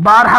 12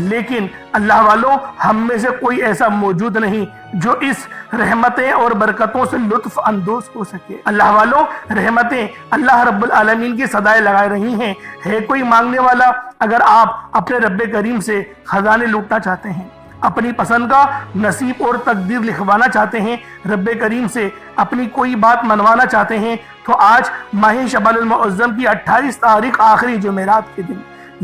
لیکن اللہ والوں ہم میں سے کوئی ایسا موجود نہیں جو اس رحمتیں اور برکتوں سے لطف اندوز ہو سکے۔ اللہ والوں رحمتیں اللہ رب العالمین کی صدائیں لگائے رہی ہیں، ہے کوئی مانگنے والا؟ اگر آپ اپنے رب کریم سے خزانے لوٹنا چاہتے ہیں، اپنی پسند کا نصیب اور تقدیر لکھوانا چاہتے ہیں، رب کریم سے اپنی کوئی بات منوانا چاہتے ہیں، تو آج ماہ شعبان المعظم کی 28 تاریخ آخری جمعرات کے دن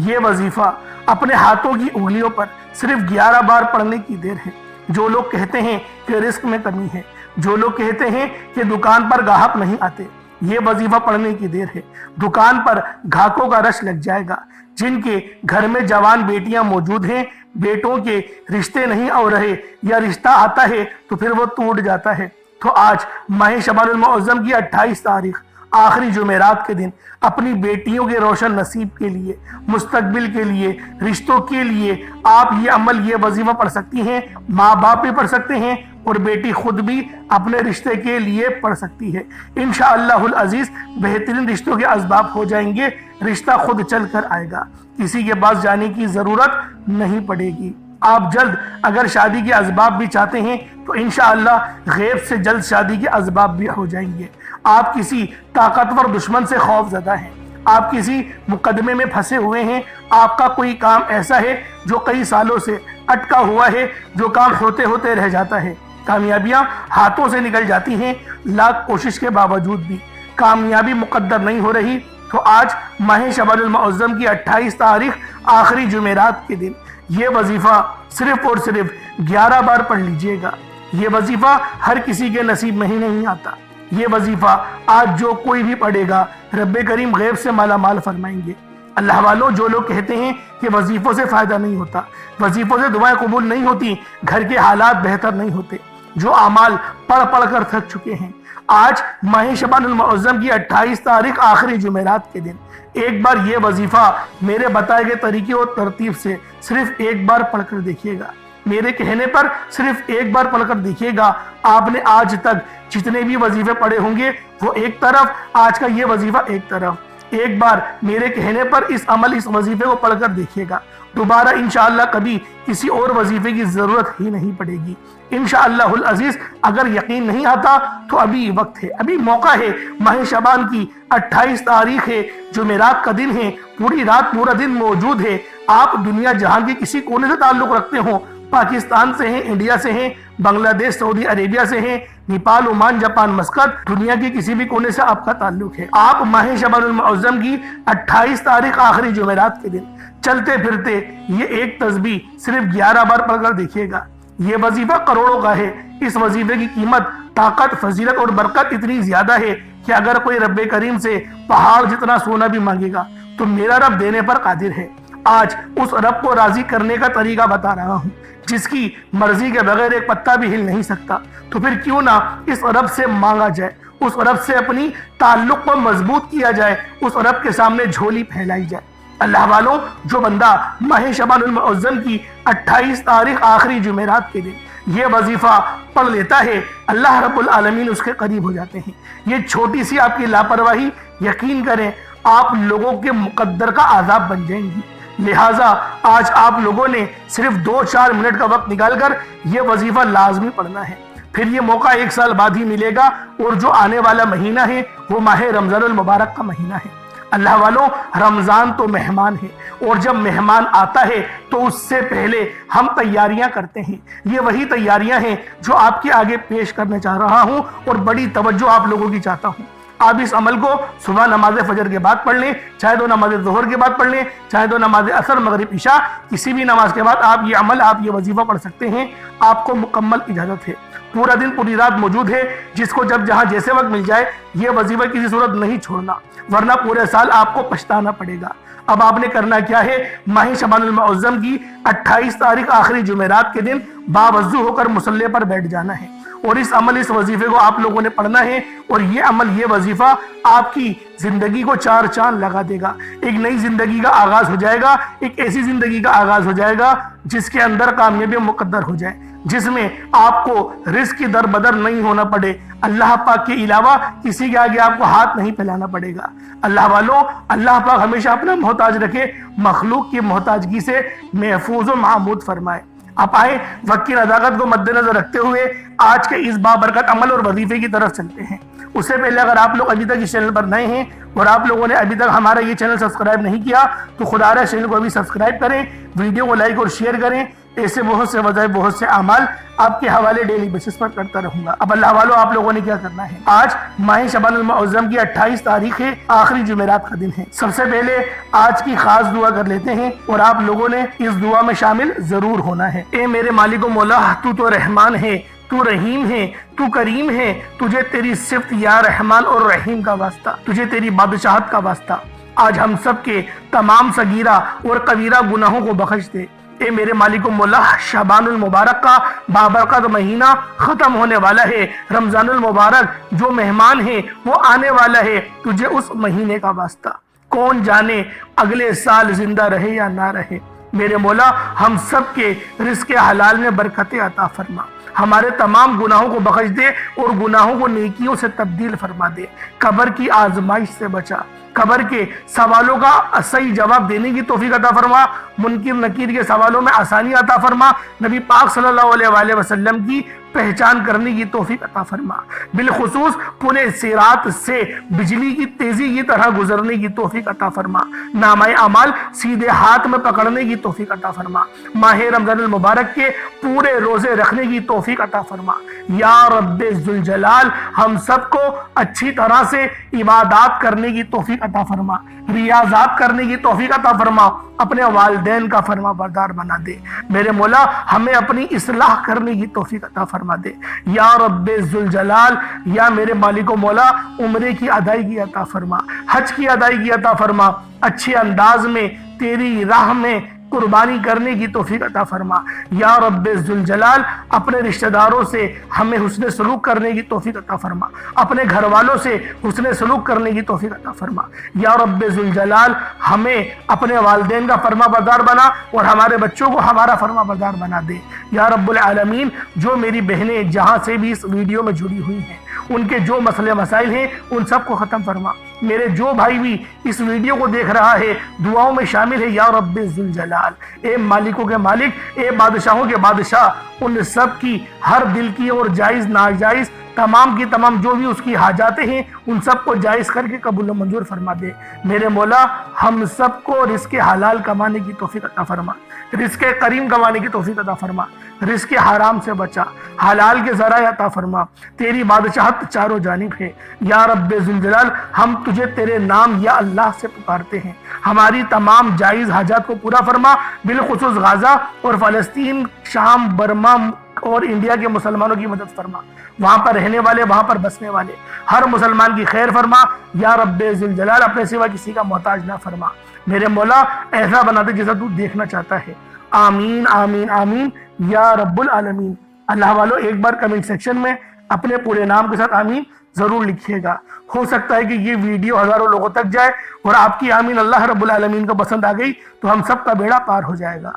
یہ وظیفہ اپنے ہاتھوں کی انگلیوں پر صرف 11 بار پڑھنے کی دیر ہے۔ جو لوگ کہتے ہیں کہ رزق میں کمی ہے، جو لوگ کہتے ہیں کہ دکان پر گاہک نہیں آتے، یہ وظیفہ پڑھنے کی دیر ہے۔ دکان پر گاہکوں کا رش لگ جائے گا۔ جن کے گھر میں جوان بیٹیاں موجود ہیں، بیٹوں کے رشتے نہیں ہو رہے یا رشتہ آتا ہے تو پھر وہ ٹوٹ جاتا ہے، تو آج ماہ شعبان المعظم کی 28 تاریخ آخری جمعرات کے دن اپنی بیٹیوں کے روشن نصیب کے لیے، مستقبل کے لیے، رشتوں کے لیے آپ یہ عمل، یہ وظیفہ پڑھ سکتی ہیں۔ ماں باپ بھی پڑھ سکتے ہیں اور بیٹی خود بھی اپنے رشتے کے لیے پڑھ سکتی ہے۔ انشاءاللہ العزیز بہترین رشتوں کے اسباب ہو جائیں گے، رشتہ خود چل کر آئے گا، کسی کے پاس جانے کی ضرورت نہیں پڑے گی۔ آپ جلد اگر شادی کے اسباب بھی چاہتے ہیں تو انشاءاللہ غیب سے جلد شادی کے اسباب بھی ہو جائیں گے۔ آپ کسی طاقتور دشمن سے خوف زدہ ہیں، آپ کسی مقدمے میں پھنسے ہوئے ہیں، آپ کا کوئی کام ایسا ہے جو کئی سالوں سے اٹکا ہوا ہے، جو کام ہوتے ہوتے رہ جاتا ہے، کامیابیاں ہاتھوں سے نکل جاتی ہیں، لاکھ کوشش کے باوجود بھی کامیابی مقدر نہیں ہو رہی، تو آج ماہ شعبان المعظم کی 28 تاریخ آخری جمعرات کے دن یہ وظیفہ صرف اور صرف 11 بار پڑھ لیجئے گا۔ یہ وظیفہ ہر کسی کے نصیب میں ہی نہیں آتا۔ یہ وظیفہ آج جو کوئی بھی پڑھے گا رب کریم غیب سے مالا مال فرمائیں گے۔ اللہ والوں جو لوگ کہتے ہیں کہ وظیفوں سے فائدہ نہیں ہوتا، وظیفوں سے دعائیں قبول نہیں ہوتی، گھر کے حالات بہتر نہیں ہوتے، جو اعمال پڑھ پڑھ کر تھک چکے ہیں، آج ماہ شعبان المعظم کی 28 تاریخ آخری جمعرات کے دن ایک بار یہ وظیفہ میرے بتائے گئے طریقے اور ترتیب سے صرف ایک بار پڑھ کر دیکھیے گا۔ میرے کہنے پر صرف ایک بار پڑھ کر دیکھیے گا۔ آپ نے آج تک جتنے بھی وظیفے پڑھے ہوں گے وہ ایک طرف، آج کا یہ وظیفہ ایک طرف۔ ایک بار میرے کہنے پر اس وظیفے کو پڑھ کر دیکھیے گا، دوبارہ انشاءاللہ کبھی کسی اور وظیفے کی ضرورت ہی نہیں پڑے گی انشاءاللہ العزیز۔ اگر یقین نہیں آتا تو ابھی وقت ہے، ابھی موقع ہے۔ ماہ شعبان کی 28 تاریخ ہے، جمعرات کا دن ہے، پوری رات پورا دن موجود ہے۔ آپ دنیا جہان کے کسی کونے سے تعلق رکھتے ہوں، پاکستان سے ہیں، انڈیا سے ہیں، بنگلہ دیش، سعودی عربیہ سے ہیں، نیپال، عمان، جاپان، مسقط، دنیا کے کسی بھی کونے سے آپ کا تعلق ہے، آپ ماہ شعبان المعظم کی 28 تاریخ آخری جمعرات کے دن چلتے پھرتے یہ ایک تسبیح صرف 11 بار پڑھ کر دیکھیے گا۔ یہ وظیفہ کروڑوں کا ہے۔ اس وظیفے کی قیمت، طاقت، فضیلت اور برکت اتنی زیادہ ہے کہ اگر کوئی رب کریم سے پہاڑ جتنا سونا بھی مانگے گا تو میرا رب دینے پر قادر ہے۔ آج اس رب کو راضی کرنے کا طریقہ بتا رہا ہوں جس کی مرضی کے بغیر ایک پتا بھی ہل نہیں سکتا، تو پھر کیوں نہ اس رب سے مانگا جائے، اس رب سے اپنی تعلق کو مضبوط کیا جائے، اس رب کے سامنے جھولی پھیلائی جائے۔ اللہ والوں جو بندہ ماہ شعبان المعظم کی 28 تاریخ آخری جمعرات کے دن یہ وظیفہ پڑھ لیتا ہے، اللہ رب العالمین اس کے قریب ہو جاتے ہیں۔ یہ چھوٹی سی آپ کی لاپرواہی یقین کریں آپ لوگوں کے مقدر کا عذاب بن جائیں گی۔ لہٰذا آج آپ لوگوں نے صرف 2-4 منٹ کا وقت نکال کر یہ وظیفہ لازمی پڑھنا ہے، پھر یہ موقع 1 سال بعد ہی ملے گا، اور جو آنے والا مہینہ ہے وہ ماہ رمضان المبارک کا مہینہ ہے۔ اللہ والوں رمضان تو مہمان ہے، اور جب مہمان آتا ہے تو اس سے پہلے ہم تیاریاں کرتے ہیں۔ یہ وہی تیاریاں ہیں جو آپ کے آگے پیش کرنا چاہ رہا ہوں اور بڑی توجہ آپ لوگوں کی چاہتا ہوں۔ آپ اس عمل کو صبح نماز فجر کے بعد پڑھ لیں، چاہے 2 نماز ظہر کے بعد پڑھ لیں، چاہے 2 نماز عصر، مغرب، عشاء، کسی بھی نماز کے بعد آپ یہ عمل، آپ یہ وظیفہ پڑھ سکتے ہیں۔ آپ کو مکمل اجازت ہے، پورا دن پوری رات موجود ہے، جس کو جب جہاں جیسے وقت مل جائے یہ وظیفہ کسی صورت نہیں چھوڑنا، ورنہ پورے سال آپ کو پچھتانا پڑے گا۔ اب آپ نے کرنا کیا ہے، ماہ شعبان المعظم کی 28 تاریخ آخری جمعرات کے دن باوضو ہو کر مصلی پر بیٹھ جانا ہے، اور اس عمل اس وظیفے کو آپ لوگوں نے پڑھنا ہے، اور یہ عمل یہ وظیفہ آپ کی زندگی کو چار چاند لگا دے گا۔ ایک نئی زندگی کا آغاز ہو جائے گا، ایک ایسی زندگی کا آغاز ہو جائے گا جس کے اندر کامیابی مقدر ہو جائے، جس میں آپ کو رزق کی در بدر نہیں ہونا پڑے، اللہ پاک کے علاوہ کسی کے آگے آپ کو ہاتھ نہیں پھیلانا پڑے گا۔ اللہ والوں، اللہ پاک ہمیشہ اپنا محتاج رکھے، مخلوق کی محتاجگی سے محفوظ و محمود فرمائے۔ آپ آئے وقت کی نزاکت کو مد نظر رکھتے ہوئے آج کے اس بابرکت عمل اور وظیفے کی طرف چلتے ہیں۔ اس سے پہلے اگر آپ لوگ ابھی تک اس چینل پر نئے ہیں اور آپ لوگوں نے ابھی تک ہمارا یہ چینل سبسکرائب نہیں کیا تو خدا را چینل کو ابھی سبسکرائب کریں، ویڈیو کو لائک اور شیئر کریں۔ ایسے بہت سے وظائف، بہت سے اعمال آپ کے حوالے ڈیلی بیسس پر کرتا رہوں گا۔ اب اللہ والوں، آپ لوگوں نے کیا کرنا ہے؟ آج ماہ شعبان المعظم کی 28 تاریخ ہے، آخری جمعرات کا دن ہے۔ سب سے پہلے آج کی خاص دعا کر لیتے ہیں اور آپ لوگوں نے اس دعا میں شامل ضرور ہونا ہے۔ اے میرے مالک و مولا، تو رحمان ہے، تو رحیم ہے، تو کریم ہے، تجھے تیری صفت یا رحمان اور رحیم کا واسطہ، تجھے تیری بادشاہت کا واسطہ، آج ہم سب کے تمام صغیرہ اور کبیرہ گناہوں کو بخش دے۔ اے میرے مالک و مولا، شعبان المبارک کا بابرکت مہینہ ختم ہونے والا ہے، رمضان المبارک جو مہمان ہے وہ آنے والا ہے، تجھے اس مہینے کا واسطہ، کون جانے اگلے سال زندہ رہے یا نہ رہے۔ میرے مولا، ہم سب کے رزق حلال میں برکتیں عطا فرما، ہمارے تمام گناہوں کو بخش دے اور گناہوں کو نیکیوں سے تبدیل فرما دے، قبر کی آزمائش سے بچا، قبر کے سوالوں کا صحیح جواب دینے کی توفیق عطا فرما، منکر نکیر کے سوالوں میں آسانی عطا فرما، نبی پاک صلی اللہ علیہ وآلہ وسلم کی پہچان کرنے کی توفیق عطا فرما، بالخصوص پورے صراط سے بجلی کی تیزی کی طرح گزرنے کی توفیق عطا فرما، نامہ اعمال سیدھے ہاتھ میں پکڑنے کی توفیق عطا فرما، ماہ رمضان المبارک کے پورے روزے رکھنے کی توفیق عطا فرما۔ یا رب ذوالجلال، ہم سب کو اچھی طرح سے عبادات کرنے کی توفیق عطا فرما، ریاضات کرنے کی توفیق عطا فرما، اپنے والدین کا فرما بردار بنا دے۔ میرے مولا، ہمیں اپنی اصلاح کرنے کی توفیق عطا فرما دے۔ یا رب ذوالجلال، یا میرے مالک و مولا، عمرے کی ادائیگی عطا فرما، حج کی ادائیگی عطا فرما، اچھے انداز میں تیری راہ میں قربانی کرنے کی توفیق عطا فرما۔ یا رب ذوالجلال، اپنے رشتہ داروں سے ہمیں حسن سلوک کرنے کی توفیق عطا فرما، اپنے گھر والوں سے حسن سلوک کرنے کی توفیق عطا فرما۔ یا رب ذوالجلال، ہمیں اپنے والدین کا فرما بردار بنا اور ہمارے بچوں کو ہمارا فرما بردار بنا دے۔ یا رب العالمین، جو میری بہنیں جہاں سے بھی اس ویڈیو میں جڑی ہوئی ہیں، ان کے جو مسئلے مسائل ہیں ان سب کو ختم فرما۔ میرے جو بھائی بھی اس ویڈیو کو دیکھ رہا ہے دعاؤں میں شامل ہے، یا رب ذوالجلال، اے مالکوں کے مالک، اے بادشاہوں کے بادشاہ، ان سب کی ہر دل کی اور جائز ناجائز تمام کی تمام جو بھی اس کی حاجاتیں ہیں ان سب کو جائز کر کے قبول و منظور فرما دے۔ میرے مولا، ہم سب کو رزق حلال کمانے کی توفیق عطا فرما، رزق کریم کمانے کی توفیق عطا فرما، رزق حرام سے بچا، حلال کے ذرائع عطا فرما، تیری بادشاہت چاروں جانب ہے۔ یا رب ذوالجلال، ہم تجھے تیرے نام یا اللہ سے پکارتے ہیں، ہماری تمام جائز حاجات کو پورا فرما، بالخصوص غزہ اور فلسطین، شام، برما اور انڈیا کے مسلمانوں کی مدد فرما، وہاں پر رہنے والے، وہاں پر بسنے والے ہر مسلمان کی خیر فرما۔ یا رب ذوالجلال، اپنے سوا کسی کا محتاج نہ فرما، میرے مولا ایسا بنا دے جیسا تو دیکھنا چاہتا ہے۔ آمین آمین آمین یا رب العالمین۔ اللہ والوں، ایک بار کمنٹ سیکشن میں اپنے پورے نام کے ساتھ آمین ضرور لکھیے گا، ہو سکتا ہے کہ یہ ویڈیو ہزاروں لوگوں تک جائے اور آپ کی آمین اللہ رب العالمین کو پسند آ گئی تو ہم سب کا بیڑا پار ہو جائے گا۔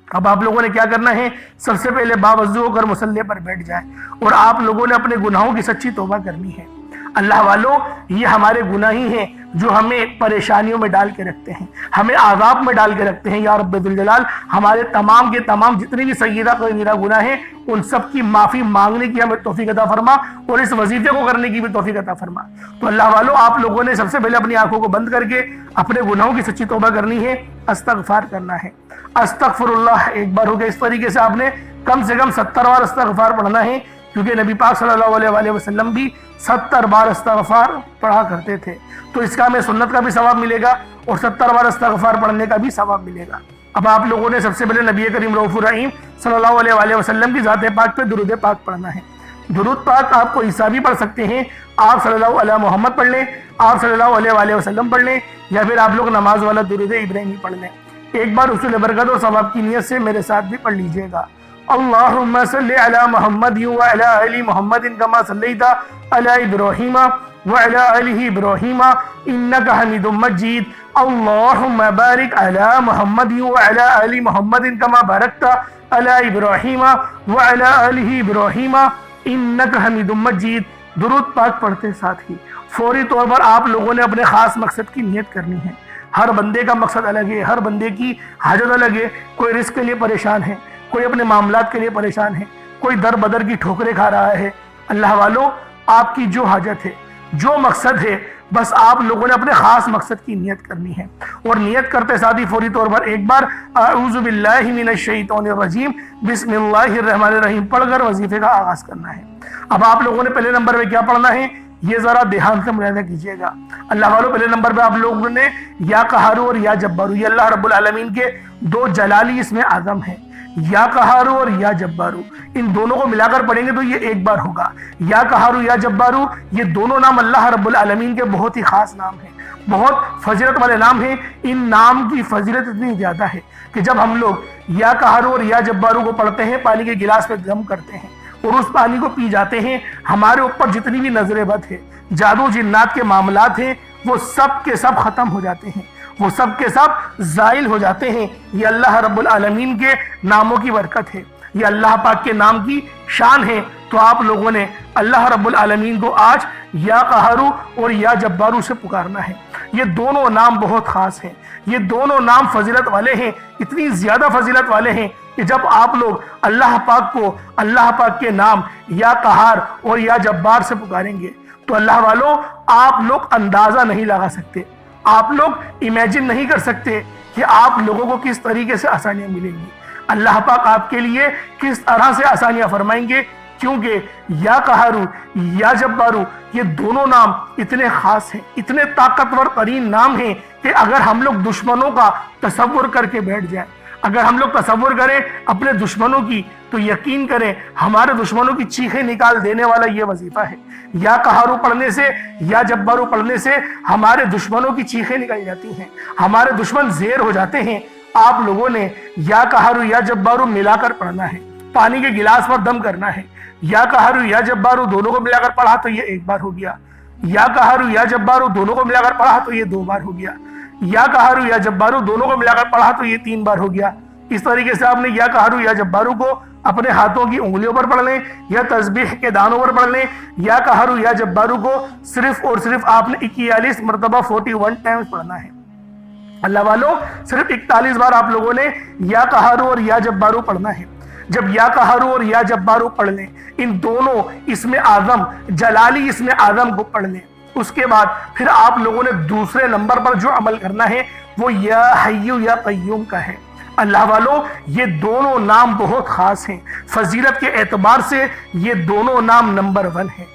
اب آپ لوگوں نے کیا کرنا ہے؟ سب سے پہلے باوضو ہو کر مصلی پر بیٹھ جائیں اور آپ لوگوں نے اپنے گناہوں کی سچی توبہ کرنی ہے۔ اللہ والوں، یہ ہمارے گناہ ہی ہیں جو ہمیں پریشانیوں میں ڈال کے رکھتے ہیں، ہمیں عذاب میں ڈال کے رکھتے ہیں۔ یا رب ذوالجلال، ہمارے تمام کے تمام جتنے بھی صغیرہ کبیرہ گناہ ہیں ان سب کی معافی مانگنے کی ہمیں توفیق عطا فرما اور اس وظیفے کو کرنے کی بھی توفیق عطا فرما۔ تو اللہ والوں، آپ لوگوں نے سب سے پہلے اپنی آنکھوں کو بند کر کے اپنے گناہوں کی سچی توبہ کرنی ہے، استغفار کرنا ہے۔ استغفر اللہ ایک بار ہو گیا، اس طریقے سے آپ نے کم سے کم 70 بار استغفار پڑھنا ہے، کیونکہ نبی پاک صلی اللہ علیہ وآلہ وسلم بھی 70 بار استغفار پڑھا کرتے تھے، تو اس کا ہمیں سنت کا بھی ثواب ملے گا اور 70 بار استغفار پڑھنے کا بھی ثواب ملے گا۔ اب آپ لوگوں نے سب سے پہلے نبی کریم رؤوف الرحیم صلی اللہ علیہ وآلہ وسلم کی ذات پاک پہ درود پاک پڑھنا ہے۔ درود پاک آپ کو عیسیٰ بھی پڑھ سکتے ہیں، آپ صلی اللہ علیہ محمد پڑھ لیں، آپ صلی اللہ علیہ وآلہ وسلم پڑھ لیں، یا پھر آپ لوگ نماز والا درود ابراہیمی پڑھ لیں۔ ایک بار حصول برکت اور ثواب کی نیت سے میرے ساتھ بھی پڑھ لیجئے گا۔ اللهم صل على محمد وعلى آل محمد كما صليت على إبراهيم وعلى آله إبراهيم إنك حميد مجيد اللهم بارك على محمد وعلى آل محمد كما باركت على إبراهيم وعلى آله إبراهيم إنك حميد مجيد۔ درود پاک پڑھتے ساتھ ہی فوری طور پر آپ لوگوں نے اپنے خاص مقصد کی نیت کرنی ہے۔ ہر بندے کا مقصد الگ ہے، ہر بندے کی حاجت الگ ہے۔ کوئی رزق کے لیے پریشان ہے، کوئی اپنے معاملات کے لیے پریشان ہے، کوئی در بدر کی ٹھوکریں کھا رہا ہے۔ اللہ والوں، آپ کی جو حاجت ہے، جو مقصد ہے، بس آپ لوگوں نے اپنے خاص مقصد کی نیت کرنی ہے، اور نیت کرتے ساتھ ہی فوری طور پر ایک بار اعوذ باللہ من الشیطان الرجیم بسم اللہ الرحمن الرحیم پڑھ کر وظیفے کا آغاز کرنا ہے۔ اب آپ لوگوں نے پہلے نمبر پہ کیا پڑھنا ہے، یہ ذرا دھیان سے ملاحظہ کیجئے گا۔ اللہ والوں، پہلے نمبر پہ آپ لوگوں نے یا قہارو اور یا جبارو، یہ اللہ رب العالمین کے دو جلالی اسم اعظم ہیں، یا قہارو اور یا جبارو۔ ان دونوں کو ملا کر پڑھیں گے تو یہ ایک بار ہوگا۔ یا قہارو یا جبارو، یہ دونوں نام اللہ رب العالمین کے بہت ہی خاص نام ہیں، بہت فضیلت والے نام ہیں۔ ان نام کی فضیلت اتنی زیادہ ہے کہ جب ہم لوگ یا قہارو اور یا جبارو کو پڑھتے ہیں، پانی کے گلاس پہ دم کرتے ہیں اور اس پانی کو پی جاتے ہیں، ہمارے اوپر جتنی بھی نظر بد ہے، جادو جنات کے معاملات ہیں، وہ سب کے سب ختم ہو جاتے ہیں، وہ سب کے سب زائل ہو جاتے ہیں۔ یہ اللہ رب العالمین کے ناموں کی برکت ہے، یہ اللہ پاک کے نام کی شان ہے۔ تو آپ لوگوں نے اللہ رب العالمین کو آج یا قہارو اور یا جبارو سے پکارنا ہے۔ یہ دونوں نام بہت خاص ہیں، یہ دونوں نام فضیلت والے ہیں، اتنی زیادہ فضیلت والے ہیں کہ جب آپ لوگ اللہ پاک کو اللہ پاک کے نام یا قہار اور یا جبار سے پکاریں گے تو اللہ والوں، آپ لوگ اندازہ نہیں لگا سکتے، آپ لوگ امیجن نہیں کر سکتے کہ آپ لوگوں کو کس طریقے سے آسانیاں ملیں گی، اللہ پاک آپ کے لیے کس طرح سے آسانیاں فرمائیں گے، کیونکہ یا قہارو یا جبارو یہ دونوں نام اتنے خاص ہیں، اتنے طاقتور ترین نام ہیں کہ اگر ہم لوگ دشمنوں کا تصور کر کے بیٹھ جائیں، اگر ہم لوگ تصور کریں اپنے دشمنوں کی، تو یقین کریں ہمارے دشمنوں کی چیخیں نکال دینے والا یہ وظیفہ ہے۔ یا قہارو پڑھنے سے، یا جبارو پڑھنے سے ہمارے دشمنوں کی چیخیں نکل جاتی ہیں، ہمارے دشمن زیر ہو جاتے ہیں۔ آپ لوگوں نے یا قہارو یا جبارو ملا کر پڑھنا ہے، پانی کے گلاس پر دم کرنا ہے۔ یا قہارو یا جبارو دونوں کو ملا کر پڑھا تو یہ ایک بار ہو گیا، یا قہارو یا جبارو دونوں کو ملا کر پڑھا تو یہ 2 بار ہو گیا، یا قہارو یا جبارو دونوں کو ملا کر پڑھا تو یہ 3 بار ہو گیا۔ اس طریقے سے آپ نے یا قہارو یا جبارو کو اپنے ہاتھوں کی انگلیوں پر پڑھ لیں یا تسبیح کے دانوں پر پڑھ لیں۔ یا قہارو یا جبارو کو صرف اور صرف آپ نے 41 مرتبہ 41 ٹائمز پڑھنا ہے۔ اللہ والوں، صرف 41 بار آپ لوگوں نے یا قہارو اور یا جبارو پڑھنا ہے۔ جب یا قہارو اور یا جبارو پڑھ لیں، ان دونوں اسم اعظم جلالی اسم اعظم کو پڑھ لیں، اس کے بعد پھر آپ لوگوں نے دوسرے نمبر پر جو عمل کرنا ہے وہ یا حیو یا قیوم کا ہے۔ اللہ والوں، یہ دونوں نام بہت خاص ہیں، فضیلت کے اعتبار سے یہ دونوں نام نمبر 1 ہیں۔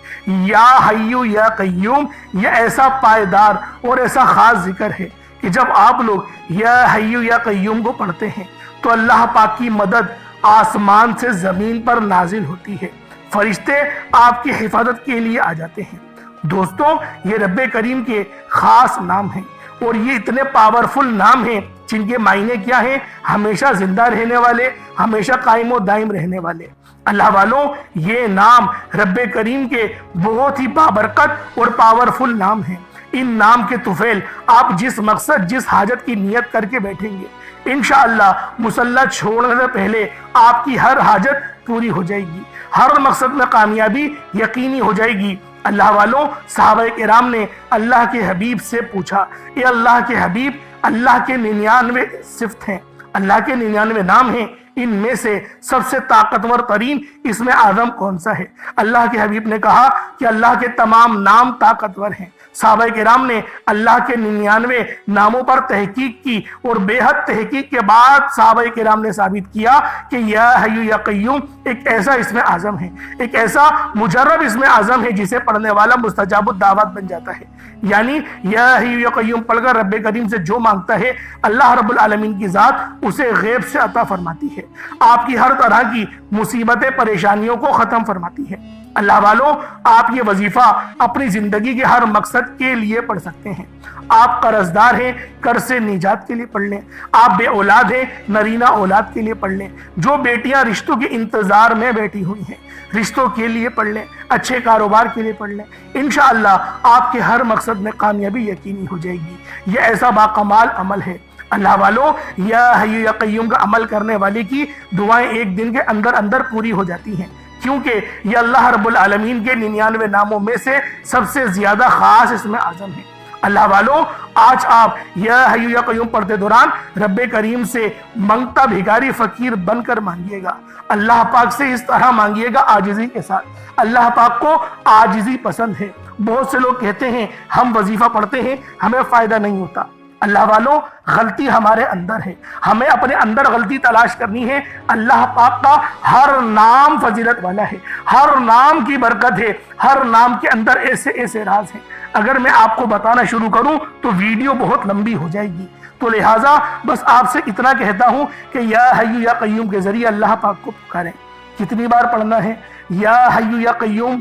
یا حیو یا قیوم یہ ایسا پائیدار اور ایسا خاص ذکر ہے کہ جب آپ لوگ یا حیو یا قیوم کو پڑھتے ہیں تو اللہ پاک کی مدد آسمان سے زمین پر نازل ہوتی ہے، فرشتے آپ کی حفاظت کے لیے آ جاتے ہیں۔ دوستوں، یہ رب کریم کے خاص نام ہیں، اور یہ اتنے پاورفل نام ہیں جن کے معنی کیا ہیں، ہمیشہ زندہ رہنے والے، ہمیشہ قائم و دائم رہنے والے۔ اللہ والوں، یہ نام رب کریم کے بہت ہی بابرکت اور پاورفل نام ہیں۔ ان نام کے طفیل آپ جس مقصد، جس حاجت کی نیت کر کے بیٹھیں گے، انشاءاللہ مصلی چھوڑنے سے پہلے آپ کی ہر حاجت پوری ہو جائے گی، ہر مقصد میں کامیابی یقینی ہو جائے گی۔ اللہ والوں، صحابہ کرام نے اللہ کے حبیب سے پوچھا، اے اللہ کے حبیب، اللہ کے 99 صفت ہیں، اللہ کے 99 نام ہیں، ان میں سے سب سے طاقتور ترین اسم اعظم کون سا ہے؟ اللہ کے حبیب نے کہا کہ اللہ کے تمام نام طاقتور ہیں۔ صحابہ کرام نے اللہ کے 99 ناموں پر تحقیق کی، اور بے حد تحقیق کے بعد صحابہ کرام نے ثابت کیا کہ یا حیو یا قیوم ایک ایسا اسم اعظم ہے، ایک ایسا مجرب اسم اعظم ہے جسے پڑھنے والا مستجاب الدعوات بن جاتا ہے۔ یعنی یا حیو یا قیوم پڑھ کر رب کریم سے جو مانگتا ہے، اللہ رب العالمین کی ذات اسے غیب سے عطا فرماتی ہے، آپ کی ہر طرح کی مصیبتیں، پریشانیوں کو ختم فرماتی ہے۔ اللہ والوں، آپ یہ وظیفہ اپنی زندگی کے ہر مقصد کے لیے پڑھ سکتے ہیں۔ آپ قرضدار ہیں، قرض سے نجات کے لیے پڑھ لیں۔ آپ بے اولاد ہیں، نرینہ اولاد کے لیے پڑھ لیں۔ جو بیٹیاں رشتوں کے انتظار میں بیٹھی ہوئی ہیں، رشتوں کے لیے پڑھ لیں۔ اچھے کاروبار کے لیے پڑھ لیں۔ انشاءاللہ آپ کے ہر مقصد میں کامیابی یقینی ہو جائے گی۔ یہ ایسا باکمال عمل ہے۔ اللہ والوں، یا حی یا قیوم کا عمل کرنے والے کی دعائیں ایک دن کے اندر اندر پوری ہو جاتی ہیں، کیونکہ یہ اللہ رب العالمین کے 99 ناموں میں سے سب سے زیادہ خاص اسم اعظم ہے۔ اللہ والوں، آج آپ یا حی یا قیوم پڑھتے دوران رب کریم سے منگتا بھیکاری فقیر بن کر مانگیے گا۔ اللہ پاک سے اس طرح مانگیے گا عاجزی کے ساتھ۔ اللہ پاک کو عاجزی پسند ہے۔ بہت سے لوگ کہتے ہیں ہم وظیفہ پڑھتے ہیں، ہمیں فائدہ نہیں ہوتا۔ اللہ والوں، غلطی ہمارے اندر ہے، ہمیں اپنے اندر غلطی تلاش کرنی ہے۔ اللہ پاک کا ہر نام فضیلت والا ہے، ہر نام کی برکت ہے، ہر نام کے اندر ایسے ایسے راز ہیں۔ اگر میں آپ کو بتانا شروع کروں تو ویڈیو بہت لمبی ہو جائے گی، تو لہٰذا بس آپ سے اتنا کہتا ہوں کہ یا حی یا قیوم کے ذریعے اللہ پاک کو پکاریں۔ کتنی بار پڑھنا ہے؟ یا حی یا قیوم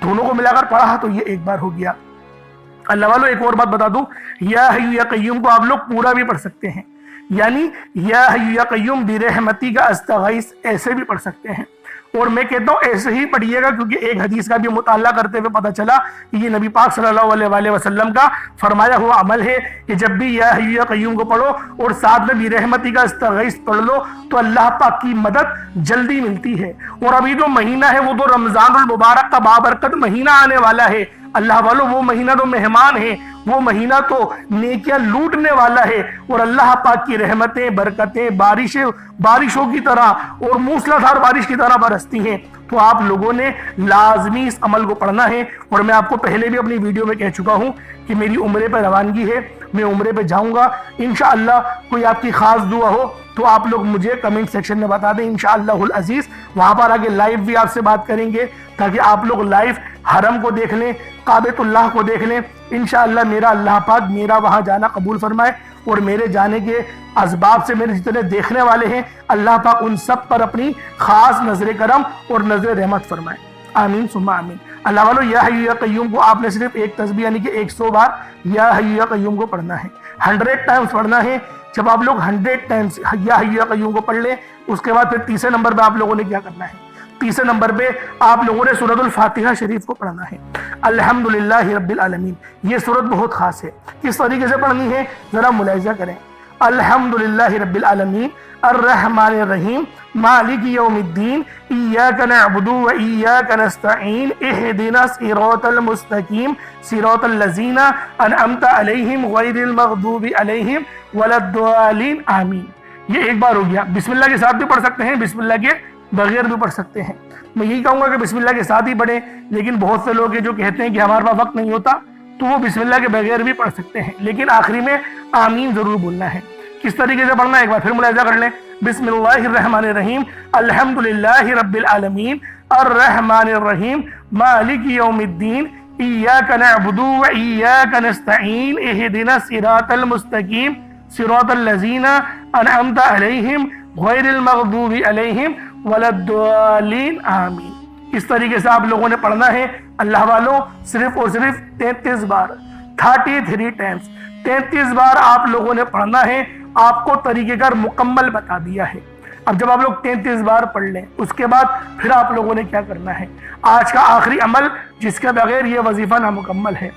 دونوں کو ملا کر پڑھا تو یہ ایک بار ہو گیا۔ اللہ والوں، ایک اور بات بتا دوں، یا حی یا قیوم کو آپ لوگ پورا بھی پڑھ سکتے ہیں، یعنی یا حی یا قیوم برحمتی کا استغیث ایسے بھی پڑھ سکتے ہیں۔ اور میں کہتا ہوں ایسے ہی پڑھیے گا، کیونکہ ایک حدیث کا بھی مطالعہ کرتے ہوئے پتہ چلا کہ یہ نبی پاک صلی اللہ علیہ وآلہ وسلم کا فرمایا ہوا عمل ہے کہ جب بھی یا حی یا قیوم کو پڑھو اور ساتھ میں برحمتی کا استغیث پڑھ لو تو اللہ پاک کی مدد جلدی ملتی ہے۔ اور ابھی جو مہینہ ہے وہ تو رمضان المبارک کا بابرکت مہینہ آنے والا ہے۔ اللہ والوں، وہ مہینہ تو مہمان ہے، وہ مہینہ تو نیکیاں لوٹنے والا ہے، اور اللہ پاک کی رحمتیں، برکتیں بارشوں کی طرح اور موسلادھار بارش کی طرح برستی ہیں۔ تو آپ لوگوں نے لازمی اس عمل کو پڑھنا ہے۔ اور میں آپ کو پہلے بھی اپنی ویڈیو میں کہہ چکا ہوں کہ میری عمرے پہ روانگی ہے، میں عمرے پہ جاؤں گا۔ انشاءاللہ کوئی آپ کی خاص دعا ہو تو آپ لوگ مجھے کمنٹ سیکشن میں بتا دیں، انشاءاللہ العزیز وہاں پر آگے لائیو بھی آپ سے بات کریں گے، تاکہ آپ لوگ لائیو حرم کو دیکھ لیں، کعبۃ اللہ کو دیکھ لیں۔ انشاءاللہ میرا اللہ پاک میرا وہاں جانا قبول فرمائے، اور میرے جانے کے اسباب سے میرے جتنے دیکھنے والے ہیں اللہ پاک ان سب پر اپنی خاص نظر کرم اور نظر رحمت فرمائے۔ آمین ثم آمین۔ اللہ والو، یا حی یا قیوم کو آپ نے صرف ایک تسبیح یعنی کہ 100 بار یا حی یا قیوم کو پڑھنا ہے، 100 ٹائمز پڑھنا ہے۔ جب آپ لوگ 100 ٹائمز یا حی یا قیوم کو پڑھ لیں، اس کے بعد پھر تیسرے نمبر پہ آپ لوگوں نے کیا کرنا ہے؟ تیسرے نمبر پہ آپ لوگوں نے سورۃ الفاتحہ شریف کو پڑھنا ہے، الحمدللہ رب العالمین۔ یہ سورت بہت خاص ہے، کس طریقے سے پڑھنی ہے ذرا ملاحظہ کریں۔ الحمدللہ رب العالمین الرحمن الرحیم مالک یوم الدین ایاک نعبد و ایاک نستعین اہدنا الصراط المستقیم صراط الذین انعمت علیہم غیر المغضوب علیہم ولا الضالین آمین۔ یہ ایک بار ہو گیا۔ بسم اللہ کے ساتھ بھی پڑھ سکتے ہیں، بسم اللہ کے بغیر بھی پڑھ سکتے ہیں۔ میں یہی کہوں گا کہ بسم اللہ کے ساتھ ہی پڑھیں، لیکن بہت سے لوگ ہیں جو کہتے ہیں کہ ہمارے پاس وقت نہیں ہوتا، تو وہ بسم اللہ کے بغیر بھی پڑھ سکتے ہیں، لیکن آخری میں آمین ضرور بولنا ہے۔ کس طریقے سے پڑھنا ہے ایک بار پھر ملاحظہ کر لیں۔ بسم اللہ الرحمن الرحیم الحمدللہ رب العالمین الرحمن الرحیم مالک یوم الدین ایاک نعبد و ایاک نستعین اہدنا الصراط المستقیم صراط الذین انعمت علیہم غیر المغضوب علیہم ولا الضالین آمین۔ اس طریقے سے آپ لوگوں نے پڑھنا ہے اللہ والوں، صرف اور صرف 33 بار، 33 ٹائمز 33 بار آپ لوگوں نے پڑھنا ہے۔ آپ کو طریقہ کار مکمل بتا دیا ہے۔ اب جب آپ لوگ 33 بار پڑھ لیں، اس کے بعد پھر آپ لوگوں نے کیا کرنا ہے؟ آج کا آخری عمل جس کے بغیر یہ وظیفہ نامکمل ہے،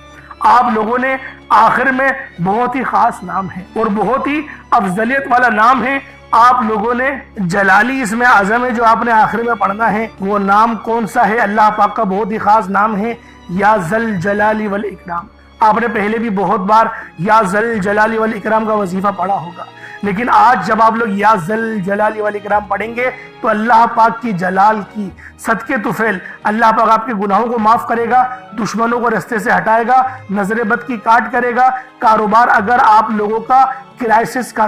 آپ لوگوں نے آخر میں بہت ہی خاص نام ہے اور بہت ہی افضلیت والا نام ہے، آپ لوگوں نے جلالی اسم اعظم ہے جو آپ نے آخر میں پڑھنا ہے۔ وہ نام کون سا ہے؟ اللہ پاک کا بہت ہی خاص نام ہے، یا ذل جلال والاکرام۔ آپ نے پہلے بھی بہت بار یا ذل جلال والاکرام کا وظیفہ پڑھا ہوگا، لیکن آج جب آپ لوگ یا ذل جلال والاکرام پڑھیں گے تو اللہ پاک کی جلال کی صدقے طفیل اللہ پاک آپ کے گناہوں کو معاف کرے گا، دشمنوں کو رستے سے ہٹائے گا، نظر بد کی کاٹ کرے گا۔ کاروبار اگر آپ لوگوں کا کرائسس کا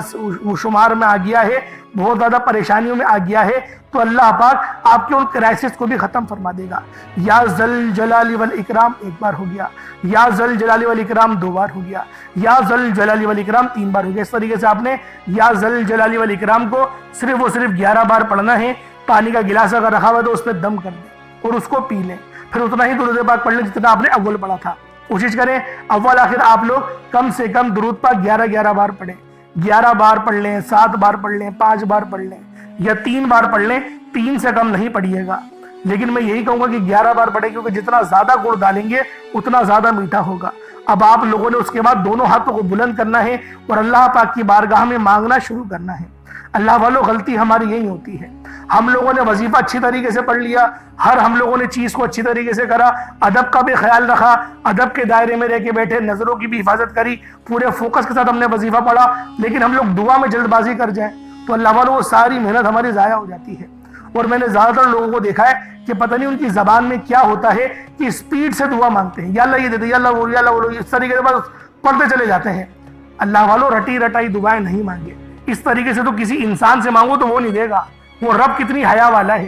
شمار میں آ گیا ہے، بہت زیادہ پریشانیوں میں آ گیا ہے، تو اللہ پاک آپ کے ان کرائسس کو بھی ختم فرما دے گا۔ یا ذل جلال والاکرام ایک بار ہو گیا، یا ذل جلال والاکرام 2 بار ہو گیا، یا ذل جلال والاکرام 3 بار ہو گیا۔ اس طریقے سے آپ نے یا ذل جلال والاکرام کو صرف اور صرف 11 بار پڑھنا ہے۔ پانی کا گلاس اگر رکھا ہوا تو اس پہ دم کر دیں اور اس کو پی لیں، پھر اتنا ہی درود پاک پڑھ لیں جتنا آپ نے اول پڑھا تھا. کوشش کریں اول آخر آپ لوگ کم سے کم درود پاک 11 بار پڑھیں. 11 بار پڑھ لیں, 7 بار پڑھ لیں, 5 بار پڑھ لیں یا 3 بار پڑھ لیں, 3 سے کم نہیں پڑھیے گا. لیکن میں یہی کہوں گا کہ 11 بار پڑھیں, کیونکہ جتنا زیادہ گڑ ڈالیں گے اتنا زیادہ میٹھا ہوگا. اب آپ لوگوں نے اس کے بعد دونوں ہاتھوں کو بلند کرنا ہے اور اللہ پاک کی بارگاہ میں مانگنا شروع کرنا ہے. اللہ والوں, غلطی ہماری یہی ہوتی ہے, ہم لوگوں نے وظیفہ اچھی طریقے سے پڑھ لیا, ہم لوگوں نے چیز کو اچھی طریقے سے کرا, ادب کا بھی خیال رکھا, ادب کے دائرے میں رہ کے بیٹھے, نظروں کی بھی حفاظت کری, پورے فوکس کے ساتھ ہم نے وظیفہ پڑھا, لیکن ہم لوگ دعا میں جلد بازی کر جائیں تو اللہ والوں وہ ساری محنت ہماری ضائع ہو جاتی ہے. اور میں نے زیادہ تر لوگوں کو دیکھا ہے کہ پتہ نہیں ان کی زبان میں کیا ہوتا ہے کہ اسپیڈ سے دعا مانگتے ہیں, یا اللہ یہ دے دے, یا اللہ وہ, یا اللہ وہ, اس طریقے سے بس پڑھتے چلے جاتے ہیں. اللہ والوں, رٹی رٹائی دعائیں نہیں مانگے. اس طریقے سے تو کسی انسان سے مانگو تو وہ نہیں دے گا. وہ رب کتنی حیا والا ہے,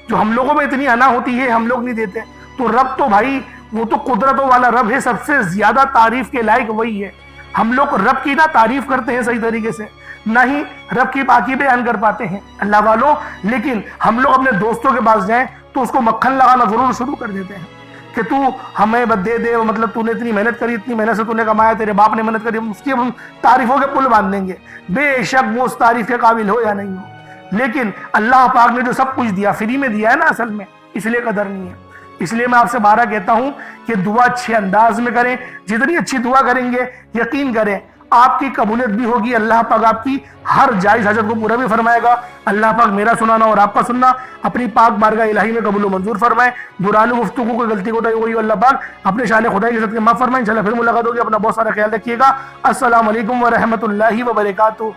جو ہم لوگوں میں اتنی انا ہوتی ہے ہم لوگ نہیں دیتے, تو رب تو بھائی وہ تو قدرتوں والا رب ہے, سب سے زیادہ تعریف کے لائق وہی ہے. ہم لوگ رب کی نہ تعریف کرتے ہیں صحیح طریقے سے, نہ ہی رب کی پاکی بیان کر پاتے ہیں اللہ والوں. لیکن ہم لوگ اپنے دوستوں کے پاس جائیں تو اس کو مکھن لگانا ضرور شروع کر دیتے ہیں کہ تو ہمیں دے دے, مطلب تو نے اتنی محنت کری, اتنی محنت سے تو نے کمایا, تیرے باپ نے محنت کری, اس کی ہم تعریفوں کے پل باندھ دیں گے. بے شک وہ اس تعریف کے قابل ہو یا نہیں ہو, لیکن اللہ پاک نے جو سب کچھ دیا فری میں دیا ہے نا, اصل میں اس لیے قدر نہیں ہے. اس لیے میں آپ سے بارہ کہتا ہوں کہ دعا اچھے انداز میں کریں. جتنی اچھی دعا کریں گے یقین کریں آپ کی قبولیت بھی ہوگی, اللہ پاک آپ کی ہر جائز حاجت کو پورا بھی فرمائے گا. اللہ پاک میرا سنانا اور آپ کا سننا اپنی پاک بارگاہ الہی میں قبول و منظور فرمائے. دوران گفتگو کوئی غلطی ہوئی اللہ پاک اپنے شان خدائی کی عزت کے معاف فرمائے. انشاءاللہ پھر ملاقات ہوگی. اپنا بہت سارا خیال رکھیے گا. السلام علیکم ورحمۃ اللہ وبرکاتہ.